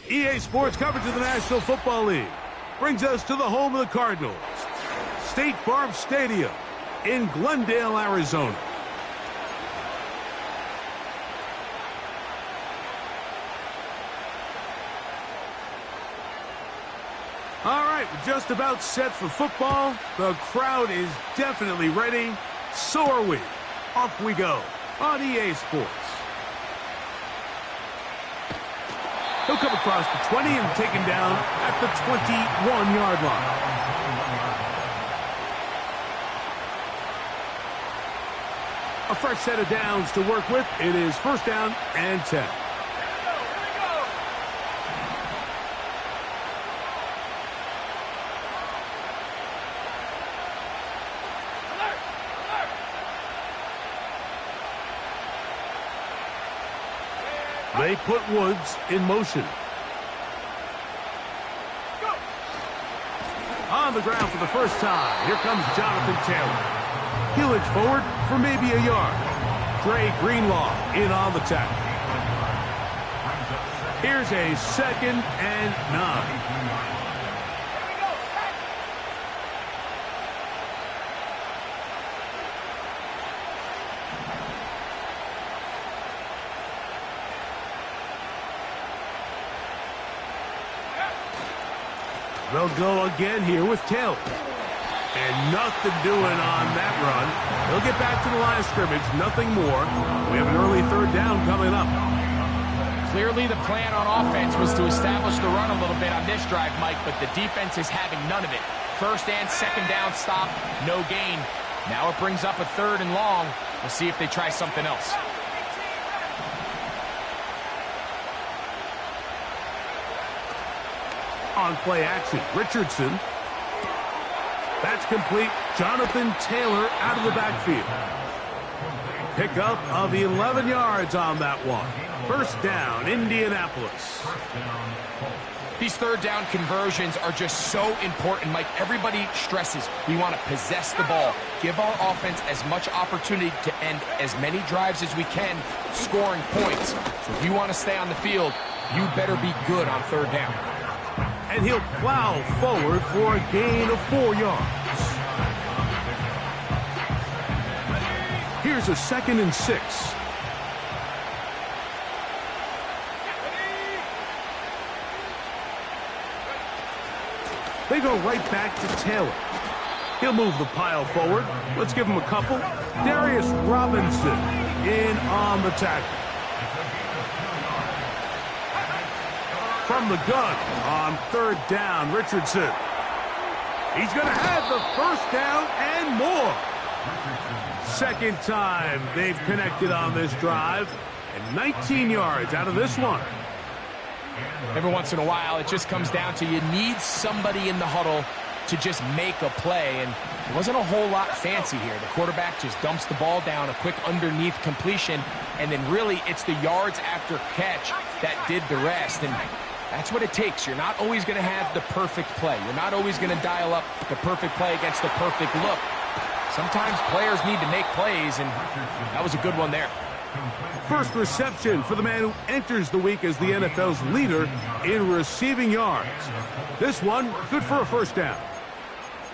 EA Sports coverage of the National Football League brings us to the home of the Cardinals, State Farm Stadium in Glendale, Arizona. All right, we're just about set for football. The crowd is definitely ready. So are we. Off we go on EA Sports. He'll come across the 20 and taken down at the 21-yard line. A fresh set of downs to work with. It is first down and 10. They put Woods in motion. On the ground for the first time, here comes Jonathan Taylor. He'll edge forward for maybe a yard. Dre Greenlaw in on the tackle. Here's a 2nd and 9. They'll go again here with Taylor. And nothing doing on that run. They'll get back to the line of scrimmage, nothing more. We have an early third down coming up. Clearly the plan on offense was to establish the run a little bit on this drive, Mike, but the defense is having none of it. First and second down stop, no gain. Now it brings up a 3rd and long. We'll see if they try something else. On play action, Richardson. That's complete. Jonathan Taylor out of the backfield. Pickup of 11 yards on that one. First down, Indianapolis. These third down conversions are just so important, Mike. Everybody stresses we want to possess the ball, give our offense as much opportunity to end as many drives as we can, scoring points. So if you want to stay on the field, you better be good on third down. And he'll plow forward for a gain of 4 yards. Here's a 2nd and 6. They go right back to Taylor. He'll move the pile forward. Let's give him a couple. Darius Robinson in on the tackle. From the gun on third down, Richardson. He's going to have the first down and more. Second time they've connected on this drive, and 19 yards out of this one. Every once in a while, it just comes down to you need somebody in the huddle to just make a play, and it wasn't a whole lot fancy here. The quarterback just dumps the ball down, a quick underneath completion, and then really it's the yards after catch that did the rest, and that's what it takes. You're not always going to have the perfect play. You're not always going to dial up the perfect play against the perfect look. Sometimes players need to make plays, and that was a good one there. First reception for the man who enters the week as the NFL's leader in receiving yards. This one, good for a first down.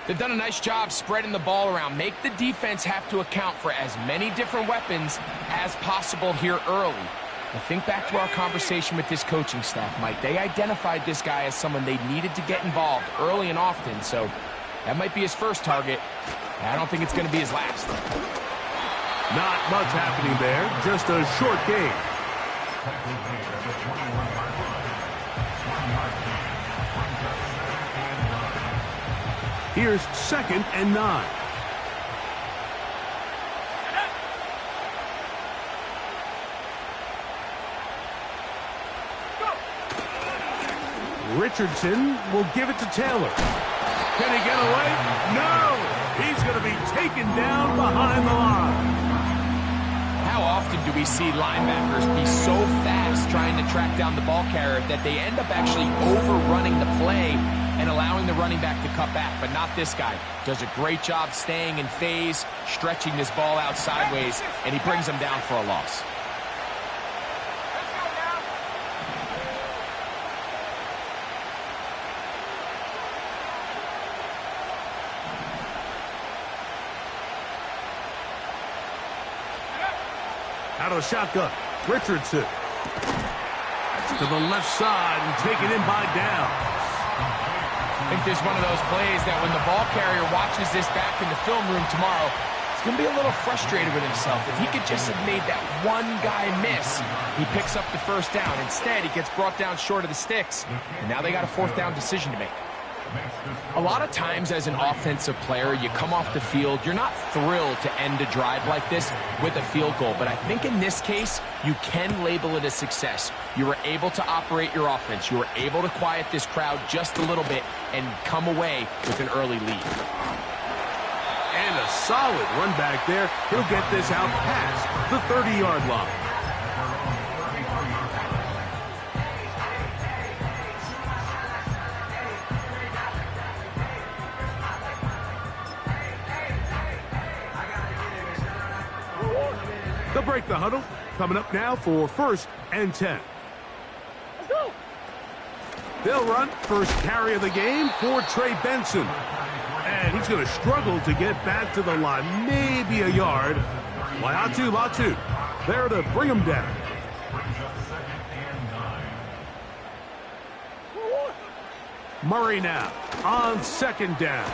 They've done a nice job spreading the ball around. Make the defense have to account for as many different weapons as possible here early. Now think back to our conversation with this coaching staff, Mike. They identified this guy as someone they needed to get involved early and often, so that might be his first target. I don't think it's going to be his last. Not much happening there, just a short gain. Here's 2nd and 9. Richardson will give it to Taylor. Can he get away? No! He's going to be taken down behind the line. How often do we see linebackers be so fast trying to track down the ball carrier that they end up actually overrunning the play and allowing the running back to cut back? But not this guy. Does a great job staying in phase, stretching this ball out sideways, and he brings him down for a loss. Out of the shotgun, Richardson. To the left side and taken in by Downs. I think this is one of those plays that when the ball carrier watches this back in the film room tomorrow, he's going to be a little frustrated with himself. If he could just have made that one guy miss, he picks up the first down. Instead, he gets brought down short of the sticks, and now they got a fourth down decision to make. A lot of times as an offensive player, you come off the field, you're not thrilled to end a drive like this with a field goal, but I think in this case, you can label it a success. You were able to operate your offense. You were able to quiet this crowd just a little bit and come away with an early lead. And a solid run back there. He'll get this out past the 30-yard line. They'll break the huddle. Coming up now for 1st and 10. Let's go. They'll run first carry of the game for Trey Benson. And he's going to struggle to get back to the line. Maybe a yard. Latu there to bring him down. Murray now on 2nd down.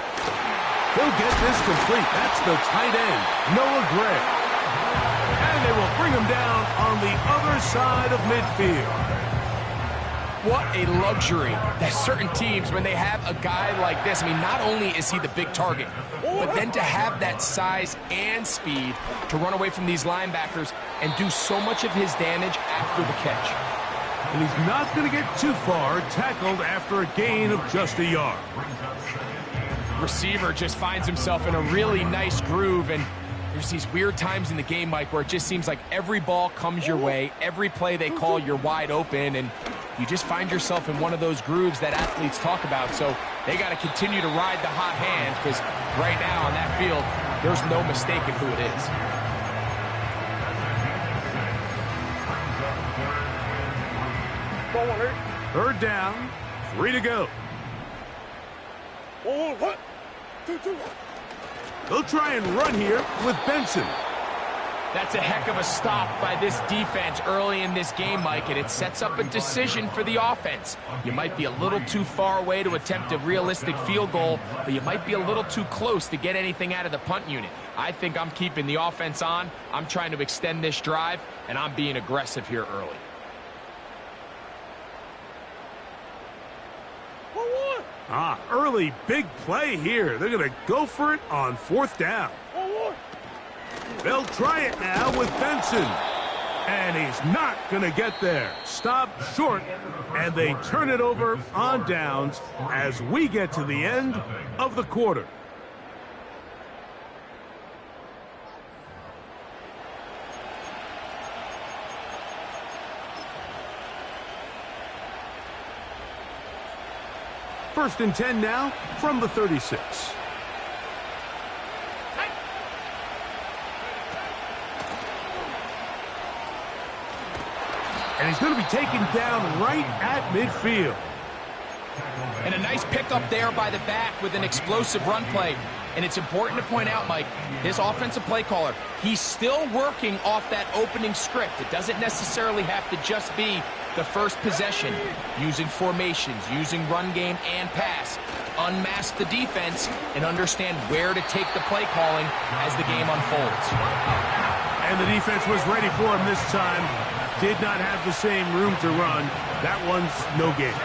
He'll get this complete. That's the tight end, Noah Gray. And they will bring him down on the other side of midfield. What a luxury that certain teams, when they have a guy like this, I mean, not only is he the big target, but then to have that size and speed to run away from these linebackers and do so much of his damage after the catch. And he's not going to get too far, tackled after a gain of just a yard. Receiver just finds himself in a really nice groove, and there's these weird times in the game, Mike, where it just seems like every ball comes your way, every play they call, you're wide open, and you just find yourself in one of those grooves that athletes talk about. So they got to continue to ride the hot hand, because right now on that field, there's no mistaking who it is. Third down, 3 to go. What? 2, 2. They'll try and run here with Benson. That's a heck of a stop by this defense early in this game, Mike, and it sets up a decision for the offense. You might be a little too far away to attempt a realistic field goal, but you might be a little too close to get anything out of the punt unit. I think I'm keeping the offense on. I'm trying to extend this drive, and I'm being aggressive here early. Early big play here. They're going to go for it on 4th down. They'll try it now with Benson. And he's not going to get there. Stopped short, and they turn it over on downs as we get to the end of the quarter. First and 10 now from the 36. And he's going to be taken down right at midfield. And a nice pickup there by the back with an explosive run play. And it's important to point out, Mike, his offensive play caller, he's still working off that opening script. It doesn't necessarily have to just be the first possession, using formations, using run game and pass. Unmask the defense and understand where to take the play calling as the game unfolds. And the defense was ready for him this time. Did not have the same room to run. That one's no gain.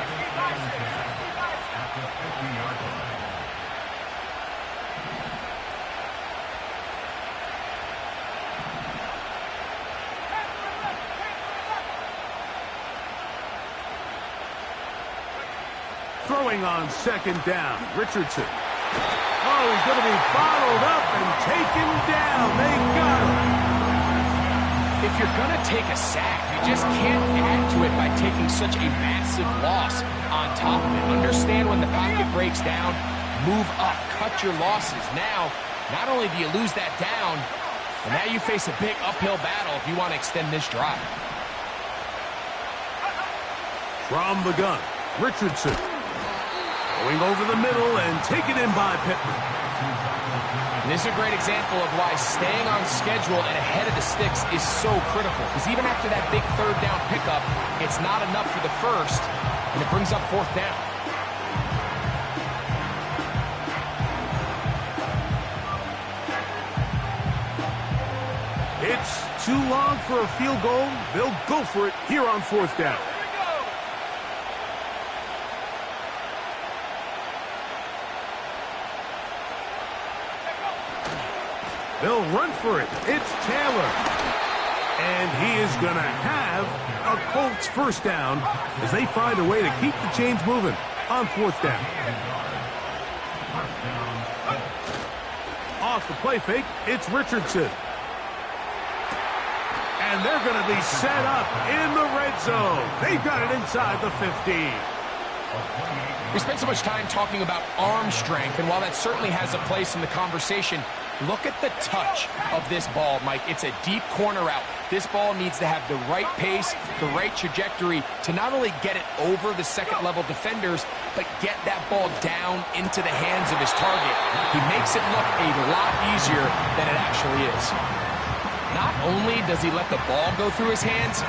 Throwing on 2nd down, Richardson. Oh, he's going to be bottled up and taken down. They got him. If you're going to take a sack, you just can't add to it by taking such a massive loss on top of it. Understand when the pocket breaks down, move up, cut your losses. Now, not only do you lose that down, but now you face a big uphill battle if you want to extend this drive. From the gun, Richardson. Going over the middle and taken in by Pittman. This is a great example of why staying on schedule and ahead of the sticks is so critical. Because even after that big third down pickup, it's not enough for the first, and it brings up fourth down. It's too long for a field goal. They'll go for it here on fourth down. They'll run for it. It's Taylor. And he is going to have a Colts first down as they find a way to keep the chains moving on fourth down. Off the play fake, it's Richardson. And they're going to be set up in the red zone. They've got it inside the 15. We spent so much time talking about arm strength, and while that certainly has a place in the conversation, look at the touch of this ball, Mike. It's a deep corner route. This ball needs to have the right pace, the right trajectory to not only get it over the second-level defenders, but get that ball down into the hands of his target. He makes it look a lot easier than it actually is. Not only does he let the ball go through his hands,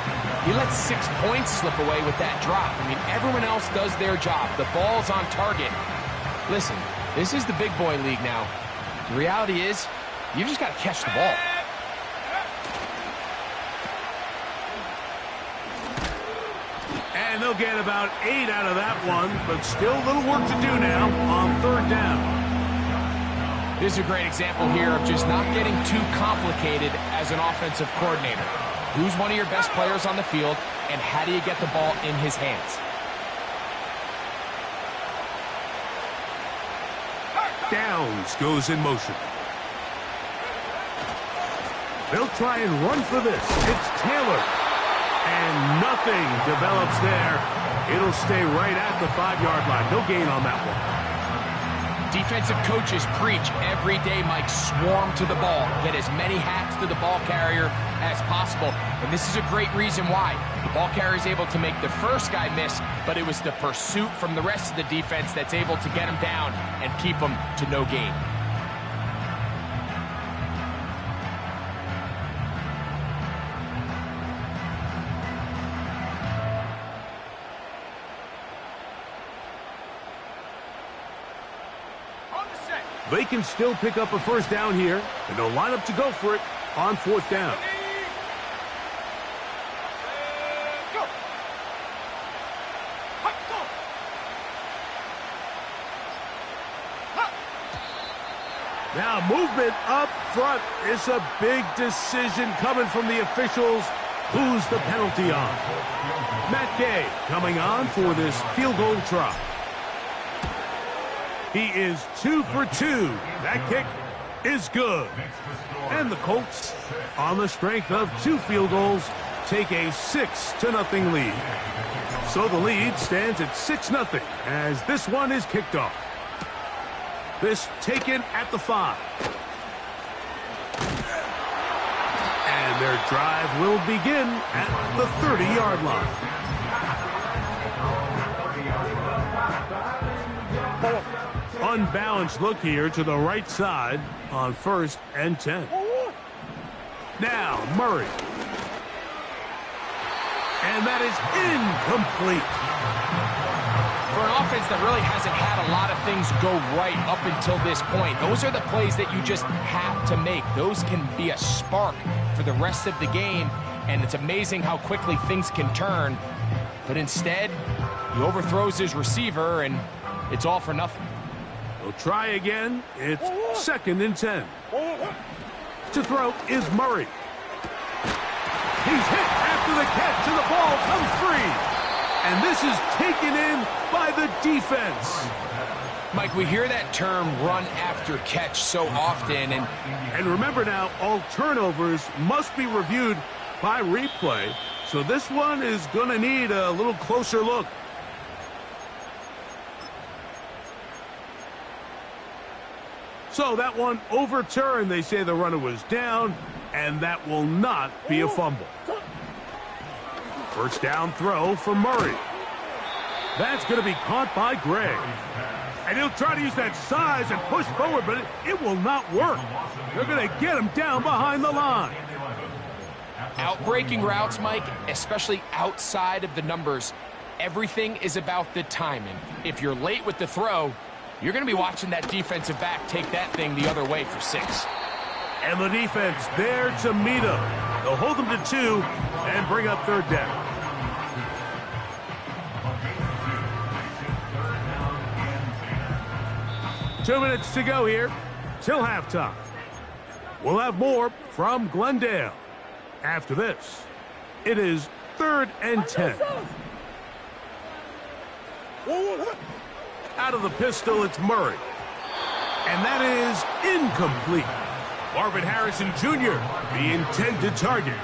he lets 6 points slip away with that drop. I mean, everyone else does their job. The ball's on target. Listen, this is the big boy league now. The reality is, you just got to catch the ball. And they'll get about 8 out of that one, but still a little work to do now on third down. This is a great example here of just not getting too complicated as an offensive coordinator. Who's one of your best players on the field, and how do you get the ball in his hands? Downs goes in motion. They'll try and run for this. It's Taylor. And nothing develops there. It'll stay right at the 5-yard line. No gain on that one. Defensive coaches preach every day, Mike, swarm to the ball. Get as many hats to the ball carrier as possible. And this is a great reason why. The ball carrier is able to make the first guy miss, but it was the pursuit from the rest of the defense that's able to get him down and keep him to no gain. They can still pick up a first down here, and they'll line up to go for it on fourth down. Now movement up front. It's a big decision coming from the officials. Who's the penalty on? Matt Gay coming on for this field goal try. He is 2 for 2. That kick is good. And the Colts, on the strength of 2 field goals, take a 6-0 lead. So the lead stands at 6-0 as this one is kicked off. This taken at the 5. And their drive will begin at the 30-yard line. Unbalanced look here to the right side on 1st and 10. Now Murray. And that is incomplete. For an offense that really hasn't had a lot of things go right up until this point, those are the plays that you just have to make. Those can be a spark for the rest of the game, and it's amazing how quickly things can turn. But instead, he overthrows his receiver, and it's all for nothing. They'll try again. It's 2nd and 10. To throw is Murray. He's hit after the catch, and the ball comes free. And this is taken in by the defense. Mike, we hear that term run after catch so often. And remember now, all turnovers must be reviewed by replay. So this one is going to need a little closer look. So that one overturned. They say the runner was down, and that will not be a fumble. First down throw for Murray. That's going to be caught by Gray. And he'll try to use that size and push forward, but it will not work. They're going to get him down behind the line. Outbreaking routes, Mike, especially outside of the numbers, everything is about the timing. If you're late with the throw, you're going to be watching that defensive back take that thing the other way for 6. And the defense there to meet him. They'll hold them to 2 and bring up 3rd down. Two minutes to go here till halftime. We'll have more from Glendale. After this, it is 3rd and 10. Out of the pistol, it's Murray. And that is incomplete. Marvin Harrison Jr., the intended target.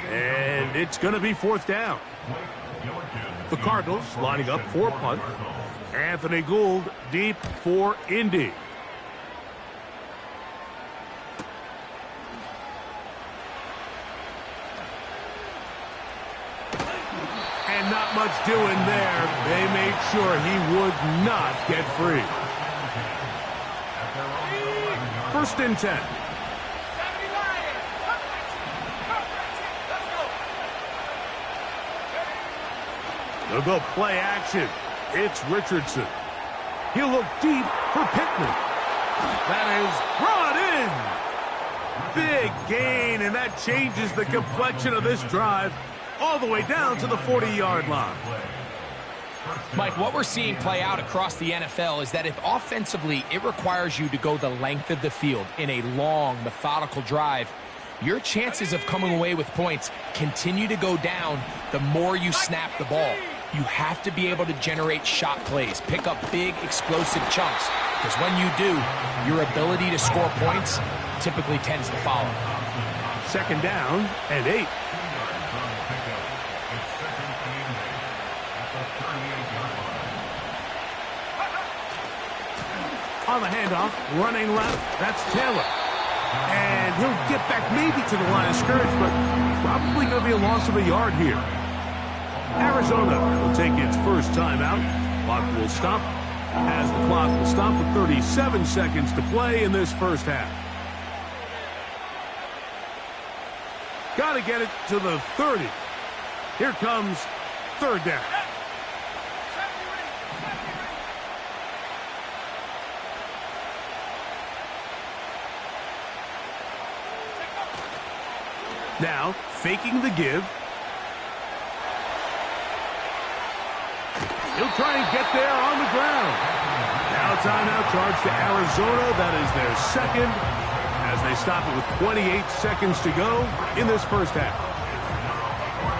And it's going to be 4th down. The Cardinals lining up for punt. Anthony Gould deep for Indy. And not much doing there. They made sure he would not get free. 1st and 10. They'll go play action. It's Richardson. He'll look deep for Pittman. That is brought in. Big gain, and that changes the complexion of this drive all the way down to the 40-yard line. Mike, what we're seeing play out across the NFL is that if offensively it requires you to go the length of the field in a long, methodical drive, your chances of coming away with points continue to go down the more you snap the ball. You have to be able to generate shot plays, pick up big, explosive chunks, because when you do, your ability to score points typically tends to follow. 2nd down and 8. On the handoff, running left, that's Taylor. And he'll get back maybe to the line of scrimmage, but probably going to be a loss of a yard here. Arizona will take its first timeout. Clock will stop as the clock will stop with 37 seconds to play in this first half. Got to get it to the 30. Here comes 3rd down. Now, faking the give. He'll try and get there on the ground. Now timeout charge to Arizona. That is their 2nd as they stop it with 28 seconds to go in this first half.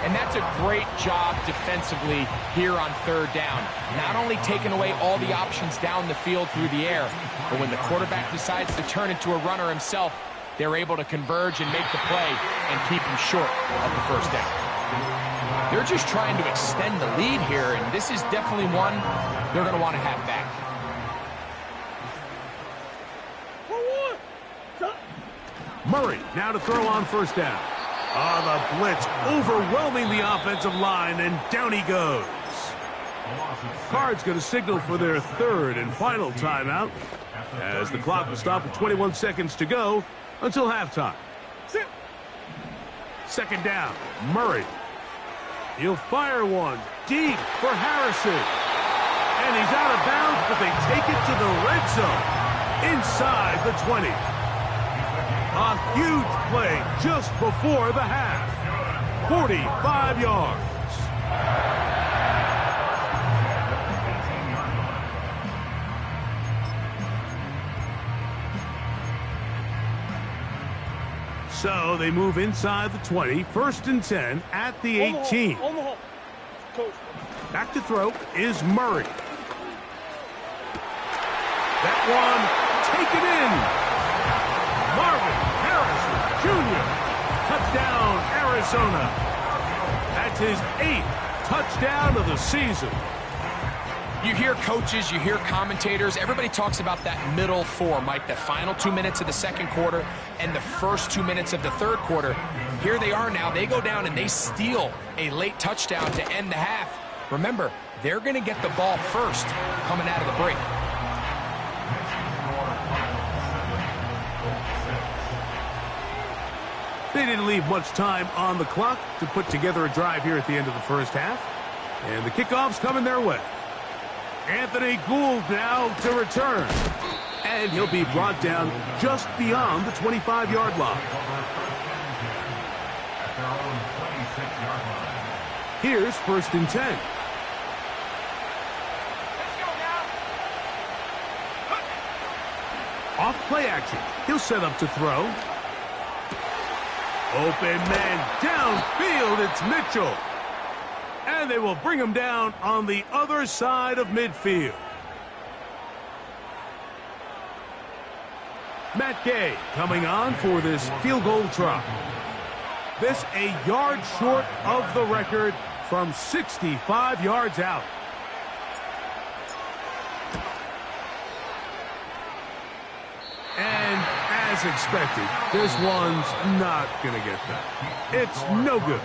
And that's a great job defensively here on 3rd down. Not only taking away all the options down the field through the air, but when the quarterback decides to turn into a runner himself, they're able to converge and make the play and keep him short of the 1st down. They're just trying to extend the lead here, and this is definitely one they're going to want to have back. Murray now to throw on 1st down. The blitz overwhelming the offensive line, and down he goes. Cards going to signal for their 3rd and final timeout as the clock will stop with 21 seconds to go until halftime. 2nd down, Murray. He'll fire one deep for Harrison. And he's out of bounds, but they take it to the red zone inside the 20. A huge play just before the half. 45 yards. So they move inside the 20, 1st and 10 at the 18. Back to throw is Murray. That one taken in. Marvin Harrison Jr. Touchdown, Arizona. That's his 8th touchdown of the season. You hear coaches, you hear commentators, everybody talks about that middle 4, Mike, the final 2 minutes of the 2nd quarter and the first 2 minutes of the 3rd quarter. Here they are now. They go down and they steal a late touchdown to end the half. Remember, they're going to get the ball first coming out of the break. They didn't leave much time on the clock to put together a drive here at the end of the first half. And the kickoff's coming their way. Anthony Gould now to return. And he'll be brought down just beyond the 25-yard line. Here's 1st and 10. Off play action. He'll set up to throw. Open man downfield. It's Mitchell. And they will bring him down on the other side of midfield. Matt Gay coming on for this field goal try. This a yard short of the record from 65 yards out. And as expected, this one's not going to get that. It's no good.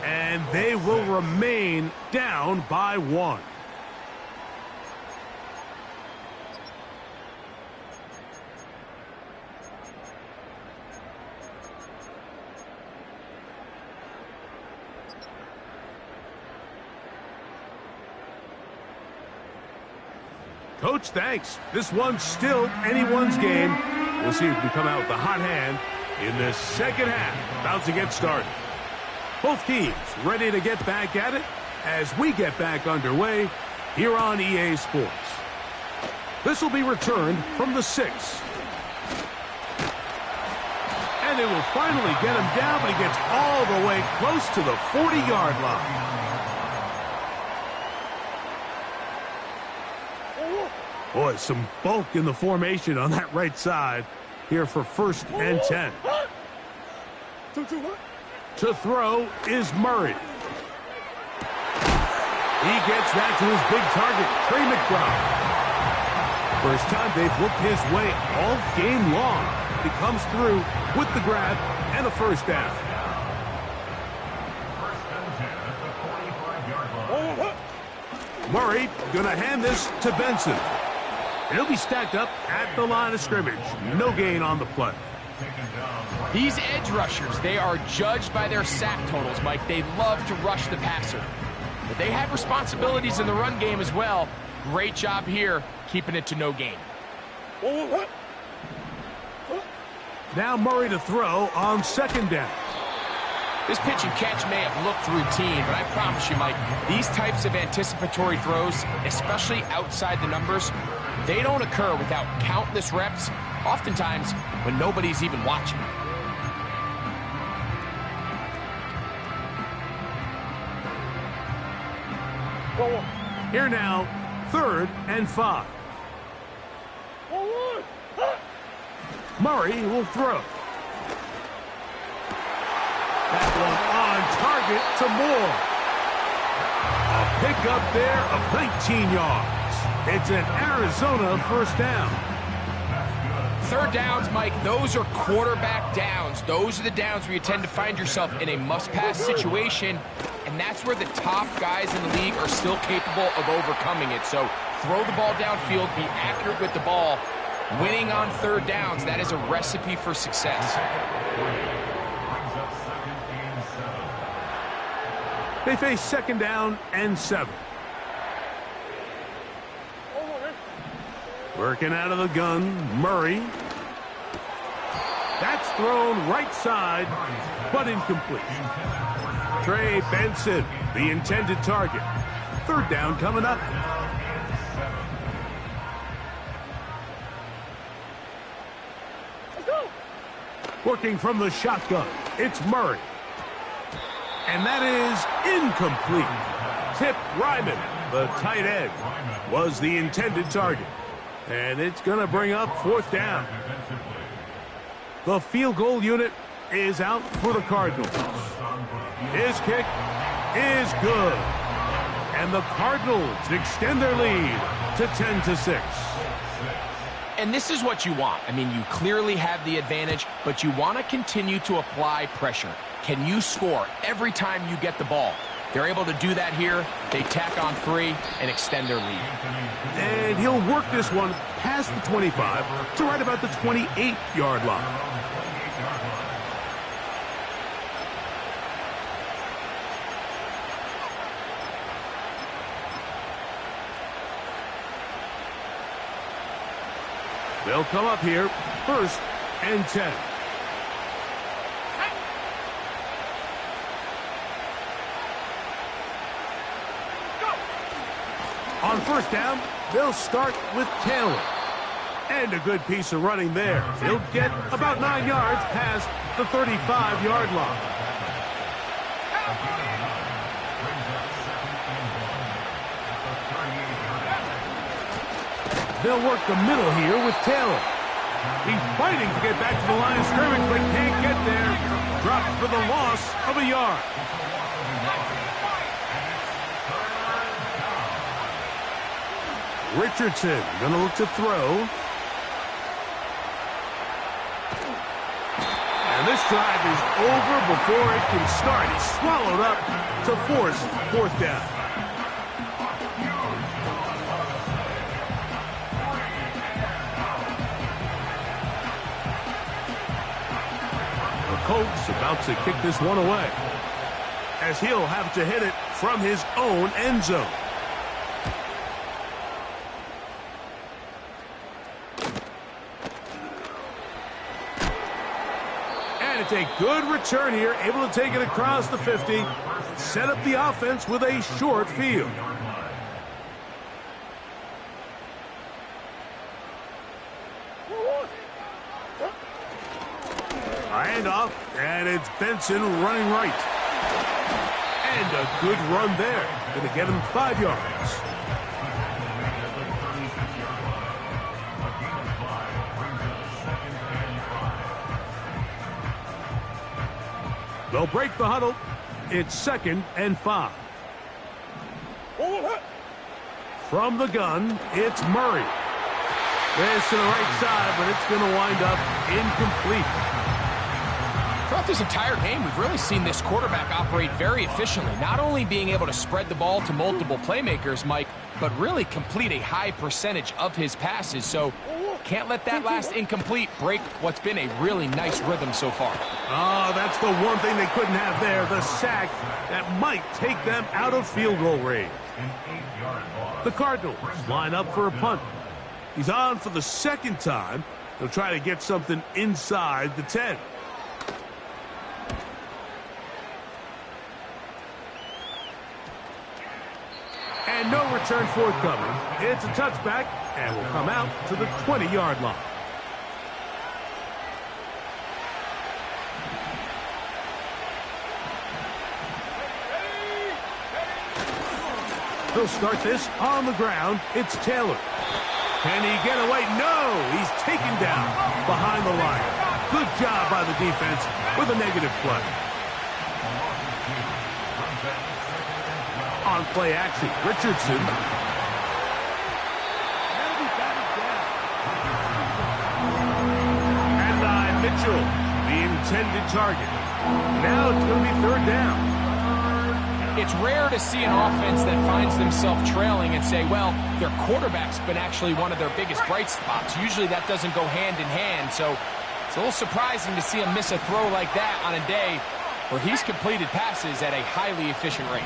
And they will remain down by 1. Coach, thanks. This one's still anyone's game. We'll see who can come out with the hot hand in this second half. About to get started. Both teams ready to get back at it as we get back underway here on EA Sports. This will be returned from the 6. And they will finally get him down, but he gets all the way close to the 40-yard line. Boy, some bulk in the formation on that right side here for 1st and 10. To throw is Murray. He gets that to his big target, Trey McBride. First time they've looked his way all game long. He comes through with the grab and a 1st down. Murray going to hand this to Benson. He'll be stacked up at the line of scrimmage. No gain on the play. These edge rushers, they are judged by their sack totals, Mike. They love to rush the passer. But they have responsibilities in the run game as well. Great job here, keeping it to no gain. Now Murray to throw on 2nd down. This pitch and catch may have looked routine, but I promise you, Mike, these types of anticipatory throws, especially outside the numbers, they don't occur without countless reps, oftentimes when nobody's even watching. Here now, 3rd and 5. Murray will throw. That one on target to Moore. A pickup there of 19 yards. It's an Arizona 1st down. 3rd downs, Mike, those are quarterback downs. Those are the downs where you tend to find yourself in a must-pass situation, and that's where the top guys in the league are still capable of overcoming it. So throw the ball downfield, be accurate with the ball. Winning on 3rd downs, that is a recipe for success. They face 2nd down and 7. Working out of the gun, Murray. That's thrown right side, but incomplete. Trey Benson, the intended target. 3rd down coming up. Working from the shotgun, it's Murray. And that is incomplete. Tip Ryman, the tight end, was the intended target. And it's going to bring up 4th down. The field goal unit is out for the Cardinals. His kick is good. And the Cardinals extend their lead to 10-6. And this is what you want. I mean, you clearly have the advantage, but you want to continue to apply pressure. Can you score every time you get the ball? They're able to do that here. They tack on 3 and extend their lead. And he'll work this one past the 25 to right about the 28-yard line. They'll come up here, 1st and 10. On 1st down, they'll start with Taylor. And a good piece of running there. He'll get about 9 yards past the 35-yard line. They'll work the middle here with Taylor. He's fighting to get back to the line of scrimmage, but can't get there. Dropped for the loss of a yard. Richardson going to look to throw. And this drive is over before it can start. He's swallowed up to force 4th down. The Colts about to kick this one away, as he'll have to hit it from his own end zone. It's a good return here, able to take it across the 50, set up the offense with a short field. Handoff, and it's Benson running right. And a good run there. Going to get him 5 yards. They'll break the huddle. It's 2nd and 5. From the gun, it's Murray. This to the right side, but it's going to wind up incomplete. Throughout this entire game, we've really seen this quarterback operate very efficiently, not only being able to spread the ball to multiple playmakers, Mike, but really complete a high percentage of his passes. So can't let that last incomplete break what's been a really nice rhythm so far. Oh, that's the one thing they couldn't have there, the sack that might take them out of field goal range. The Cardinals line up for a punt. He's on for the 2nd time. They'll try to get something inside the 10. And no return forthcoming. It's a touchback, and will come out to the 20-yard line. They'll start this on the ground. It's Taylor. Can he get away? No! He's taken down behind the line. Good job by the defense with a negative play. On play action, Richardson. And Mitchell, the intended target. Now it's going to be 3rd down. It's rare to see an offense that finds themselves trailing and say, well, their quarterback's been actually one of their biggest bright spots. Usually that doesn't go hand in hand, so it's a little surprising to see him miss a throw like that on a day where he's completed passes at a highly efficient rate.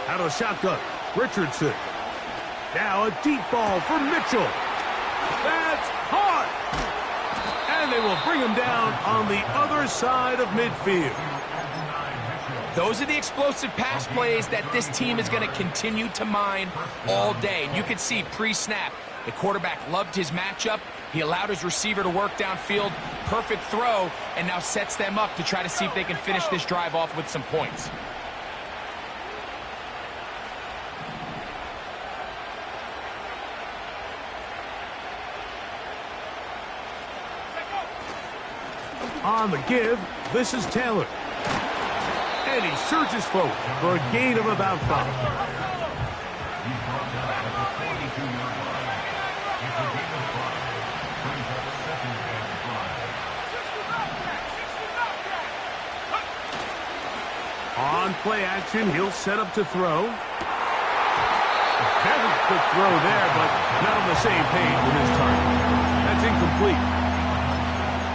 Out of the shotgun, Richardson. Now a deep ball for Mitchell. That's hard. And they will bring him down on the other side of midfield. Those are the explosive pass plays that this team is going to continue to mine all day. You can see pre-snap, the quarterback loved his matchup. He allowed his receiver to work downfield. Perfect throw, and now sets them up to try to see if they can finish this drive off with some points. On the give, this is Taylor. And he surges forward for a gain of about 5. On play action, he'll set up to throw. Very quick throw there, but not on the same page with his target. That's incomplete.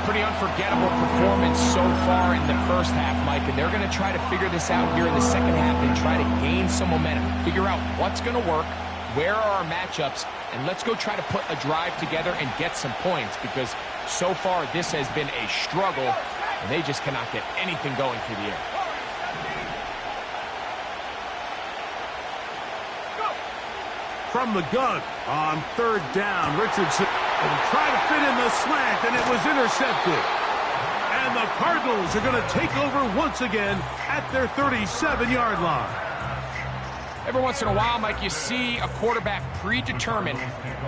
Pretty unforgettable performance so far in the first half, Mike, and they're going to try to figure this out here in the second half and try to gain some momentum, figure out what's going to work, where are our matchups, and let's go try to put a drive together and get some points, because so far this has been a struggle, and they just cannot get anything going through the air. From the gun on third down, Richardson tried to fit in the slant, and it was intercepted. And the Cardinals are going to take over once again at their 37-yard line. Every once in a while, Mike, you see a quarterback predetermined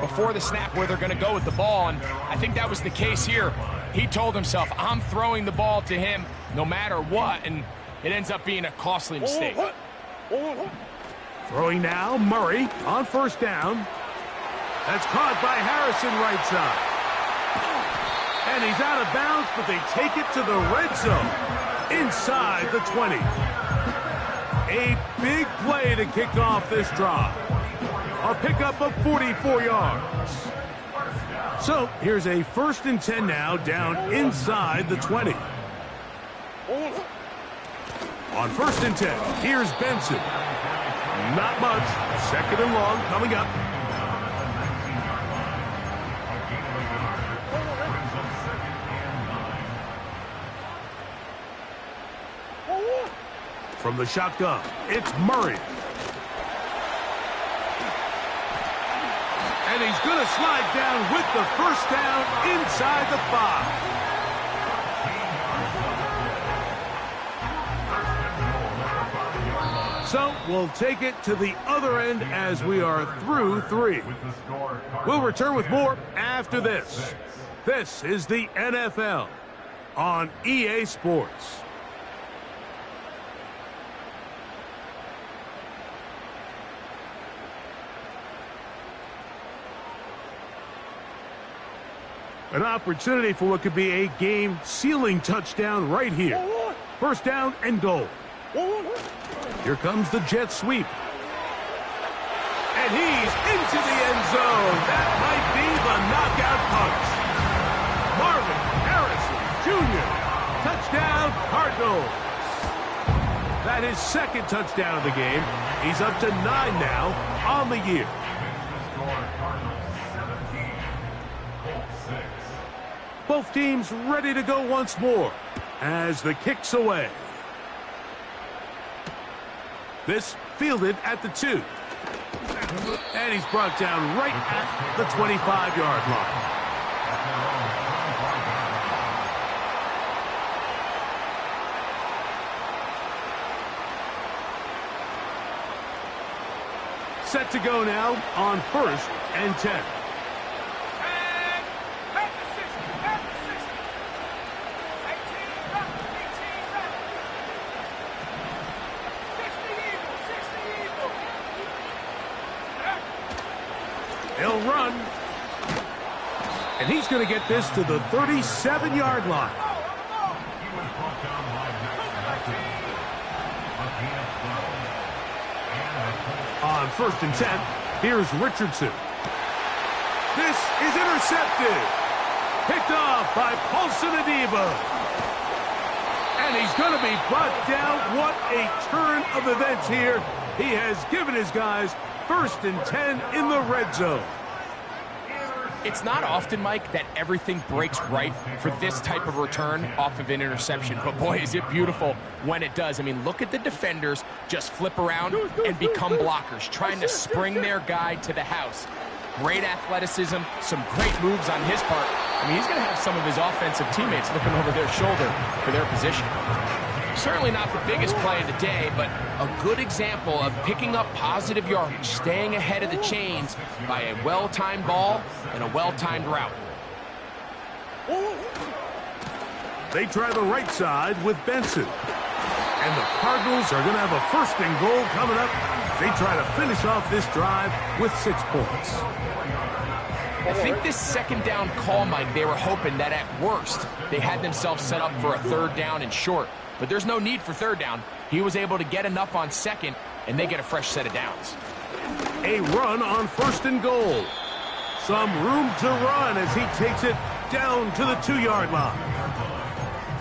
before the snap where they're going to go with the ball, and I think that was the case here. He told himself, I'm throwing the ball to him no matter what, and it ends up being a costly mistake. Throwing now, Murray on first down. That's caught by Harrison right side. And he's out of bounds, but they take it to the red zone inside the 20. A big play to kick off this drive. A pickup of 44 yards. So here's a 1st and 10 now, down inside the 20. On 1st and 10, here's Benson. Not much. 2nd and long coming up. From the shotgun, it's Murray. And he's going to slide down with the 1st down inside the 5. So we'll take it to the other end as we are through 3. We'll return with more after this. This is the NFL on EA Sports. An opportunity for what could be a game-sealing touchdown right here. 1st down and goal. Here comes the jet sweep. And he's into the end zone. That might be the knockout punch. Marvin Harrison Jr. Touchdown, Cardinals. That is 2nd touchdown of the game. He's up to 9 now on the year. Both teams ready to go once more as the kick's away. This fielded at the 2. And he's brought down right at the 25-yard line. Set to go now on 1st and 10. He'll run. And he's going to get this to the 37-yard line. On 1st and 10, here's Richardson. This is intercepted. Picked off by Paulson Adebo. And he's going to be brought down. What a turn of events here. He has given his guys 1st and 10 in the red zone. It's not often, Mike, that everything breaks right for this type of return off of an interception. But, boy, is it beautiful when it does. I mean, look at the defenders just flip around and become blockers, trying to spring their guy to the house. Great athleticism, some great moves on his part. I mean, he's going to have some of his offensive teammates looking over their shoulder for their position. Certainly not the biggest play of the day, but a good example of picking up positive yardage, staying ahead of the chains by a well-timed ball and a well-timed route. They try the right side with Benson. And the Cardinals are going to have a 1st and goal coming up. They try to finish off this drive with 6 points. I think this 2nd down call, Mike, they were hoping that at worst they had themselves set up for a 3rd down and short. But there's no need for 3rd down. He was able to get enough on 2nd, and they get a fresh set of downs. A run on 1st and goal. Some room to run as he takes it down to the 2-yard line.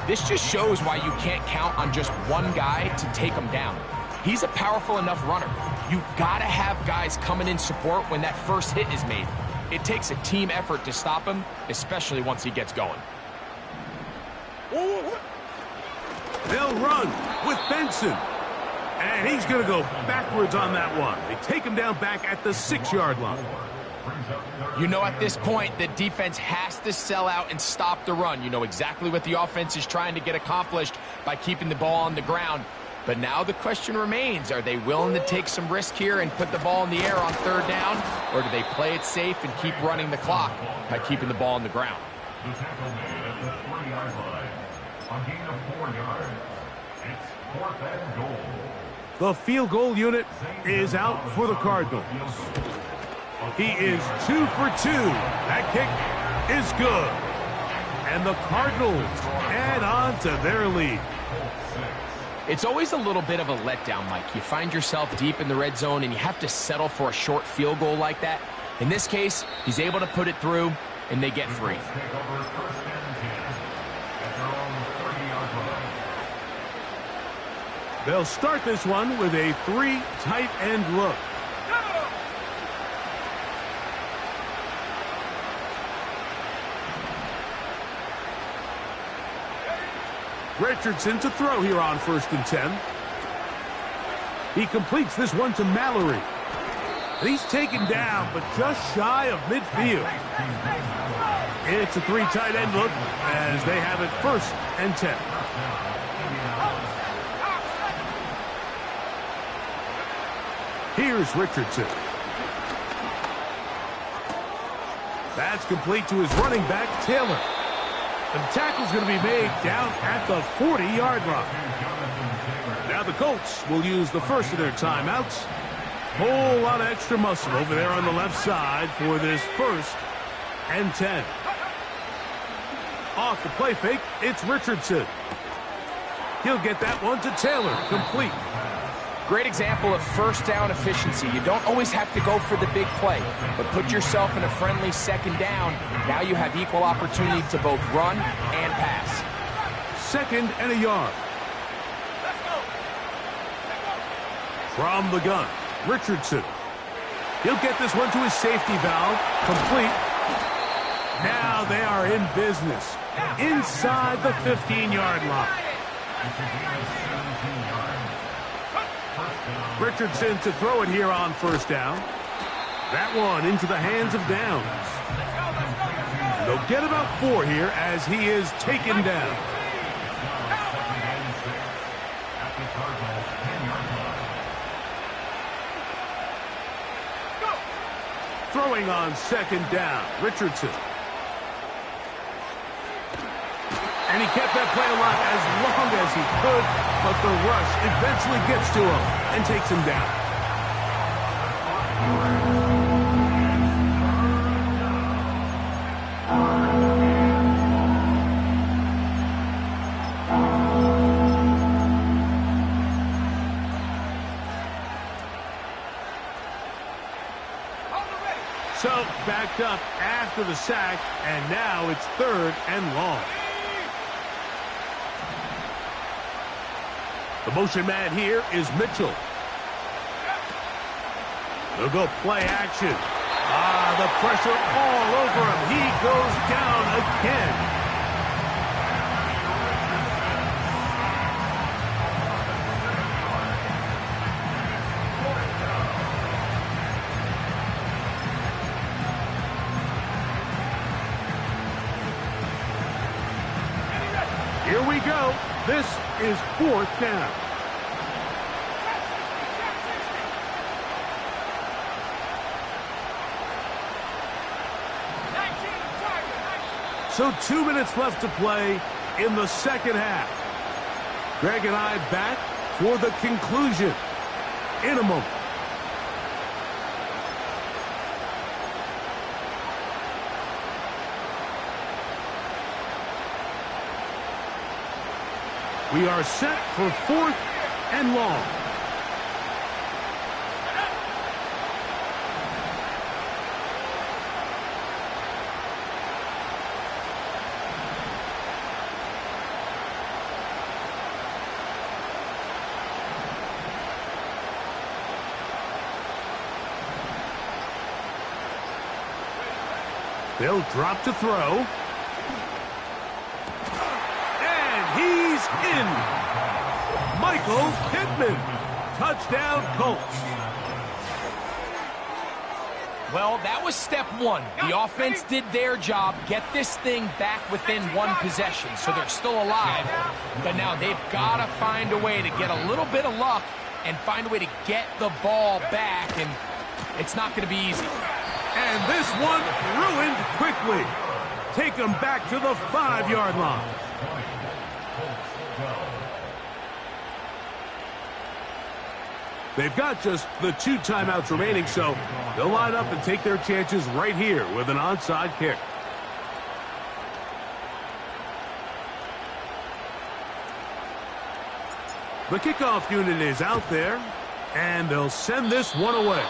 This just shows why you can't count on just one guy to take him down. He's a powerful enough runner. You gotta have guys coming in support when that first hit is made. It takes a team effort to stop him, especially once he gets going. They'll run with Benson. And he's going to go backwards on that one. They take him down back at the 6-yard line. You know, at this point, the defense has to sell out and stop the run. You know exactly what the offense is trying to get accomplished by keeping the ball on the ground. But now the question remains, are they willing to take some risk here and put the ball in the air on 3rd down? Or do they play it safe and keep running the clock by keeping the ball on the ground? The tackle made at the 3-yard line. A gain of 4 yards. It's 4th and goal. The field goal unit is out for the Cardinals. He is 2 for 2. That kick is good. And the Cardinals add on to their lead. It's always a little bit of a letdown, Mike. You find yourself deep in the red zone and you have to settle for a short field goal like that. In this case, he's able to put it through and they get 3. They'll start this one with a 3 tight end look. Richardson to throw here on 1st and 10. He completes this one to Mallory. And he's taken down, but just shy of midfield. It's a 3 tight end look as they have it 1st and 10. Here's Richardson. That's complete to his running back, Taylor. The tackle's going to be made down at the 40-yard line. Now the Colts will use the first of their timeouts. Whole lot of extra muscle over there on the left side for this 1st and 10. Off the play fake, it's Richardson. He'll get that one to Taylor, complete. Great example of 1st down efficiency. You don't always have to go for the big play, but put yourself in a friendly 2nd down. Now you have equal opportunity to both run and pass. 2nd and a yard. From the gun, Richardson. He'll get this one to his safety valve, complete. Now they are in business inside the 15-yard line. Richardson to throw it here on 1st down. That one into the hands of Downs. And they'll get about 4 here as he is taken down. Throwing on 2nd down, Richardson. And he kept that play alive as long as he could, but the rush eventually gets to him and takes him down. So, backed up after the sack, and now it's 3rd and long. The motion man here is Mitchell. They'll go play action. The pressure all over him. He goes down again. Here we go. This is 4th down. So 2 minutes left to play in the 2nd half. Greg and I back for the conclusion in a moment. We are set for 4th and long. They'll drop to throw. And he's in. Michael Pittman. Touchdown, Colts. Well, that was step one. The offense did their job, get this thing back within one possession, so they're still alive. But now they've got to find a way to get a little bit of luck and find a way to get the ball back, and it's not going to be easy. And this one ruined quickly. Take them back to the 5-yard line. They've got just the 2 timeouts remaining, so they'll line up and take their chances right here with an onside kick. The kickoff unit is out there, and they'll send this one away.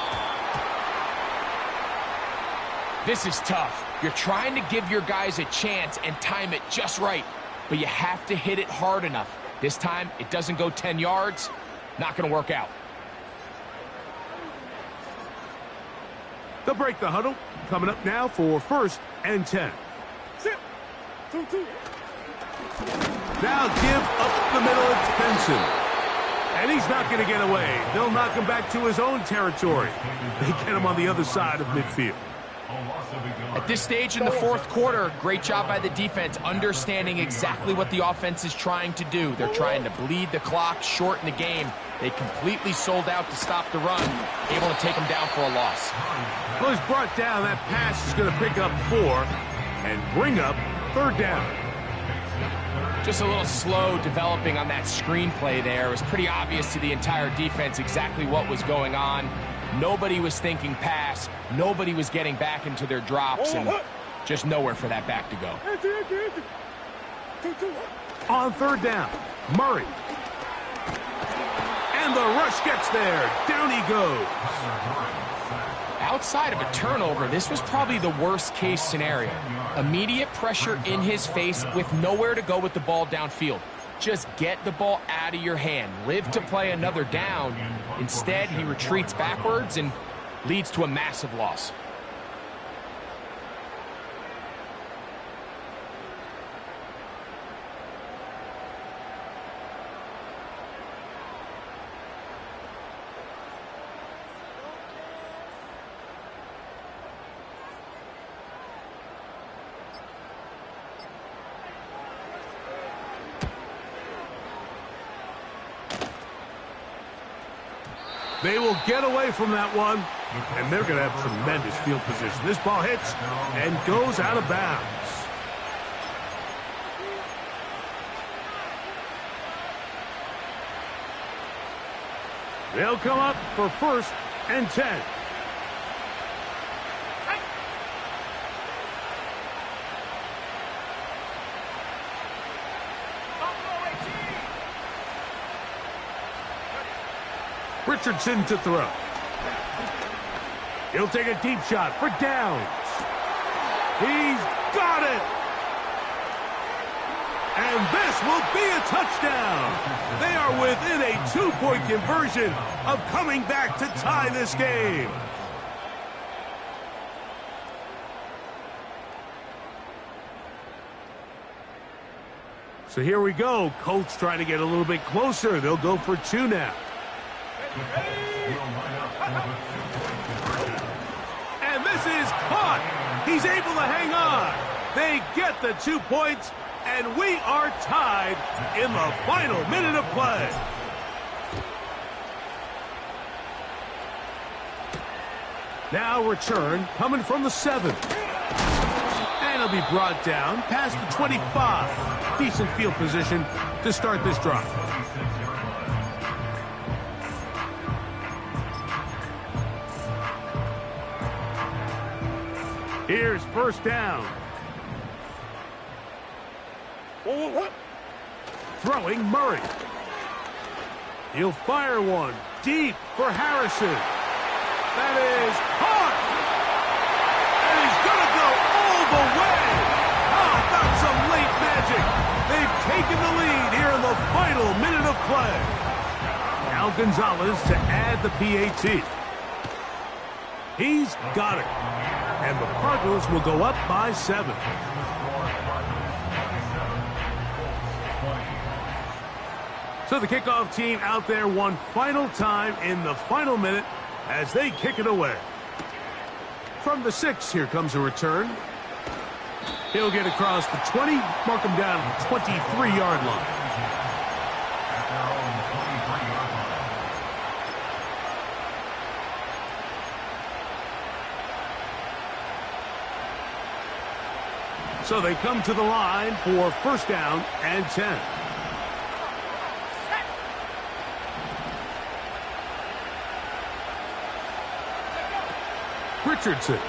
This is tough. You're trying to give your guys a chance and time it just right, but you have to hit it hard enough. This time, it doesn't go 10 yards. Not going to work out. They'll break the huddle. Coming up now for 1st and 10. Sit. 2-2. Now give up the middle. It's Benson. And he's not going to get away. They'll knock him back to his own territory. They get him on the other side of midfield. At this stage in the 4th quarter, great job by the defense, understanding exactly what the offense is trying to do. They're trying to bleed the clock, shorten the game. They completely sold out to stop the run, able to take them down for a loss. Well, he's brought down. That pass is going to pick up 4 and bring up 3rd down. Just a little slow developing on that screenplay there. It was pretty obvious to the entire defense exactly what was going on. Nobody was thinking pass. Nobody was getting back into their drops, and just nowhere for that back to go. 2-2. On 3rd down, Murray. And the rush gets there. Down he goes. Outside of a turnover, this was probably the worst-case scenario. Immediate pressure in his face with nowhere to go with the ball downfield. Just get the ball out of your hand. Live to play another down. Instead, he retreats backwards and leads to a massive loss. They will get away from that one, and they're going to have tremendous field position. This ball hits and goes out of bounds. They'll come up for 1st and 10. Richardson to throw. He'll take a deep shot for downs. He's got it. And this will be a touchdown. They are within a 2-point conversion of coming back to tie this game. So here we go. Colts trying to get a little bit closer. They'll go for 2 now. And this is caught. He's able to hang on. They get the 2 points, and we are tied in the final minute of play. Now return coming from the 7. And it'll be brought down past the 25. Decent field position to start this drive. Here's 1st down. Throwing Murray. He'll fire one deep for Harrison. That is caught. And he's going to go all the way. How about some late magic? They've taken the lead here in the final minute of play. Now Gonzalez to add the PAT. He's got it. And the Cardinals will go up by 7. So the kickoff team out there one final time in the final minute as they kick it away. From the 6, here comes a return. He'll get across the 20, mark him down at the 23-yard line. So they come to the line for first down and 10. Richardson.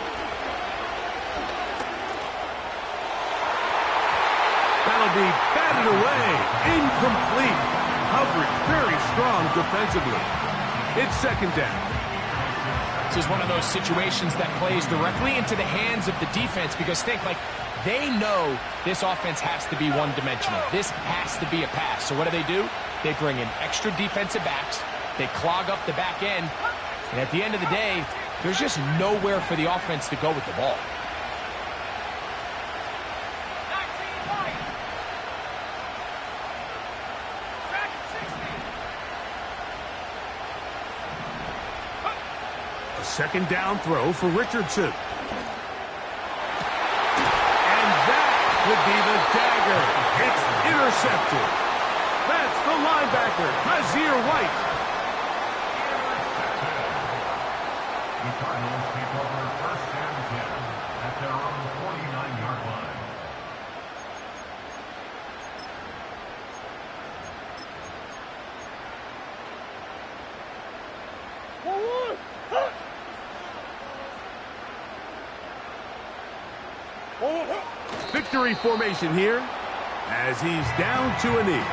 That'll be batted away. Incomplete. Coverage very strong defensively. It's second down. This is one of those situations that plays directly into the hands of the defense because they know this offense has to be one-dimensional. This has to be a pass. So what do? They bring in extra defensive backs. They clog up the back end. And at the end of the day, there's just nowhere for the offense to go with the ball. A second down throw for Richardson. Would be the dagger. It's intercepted. That's the linebacker, Nazir White. The Cardinals take over first and 10 at their own 49-yard line. Victory formation here as he's down to a knee.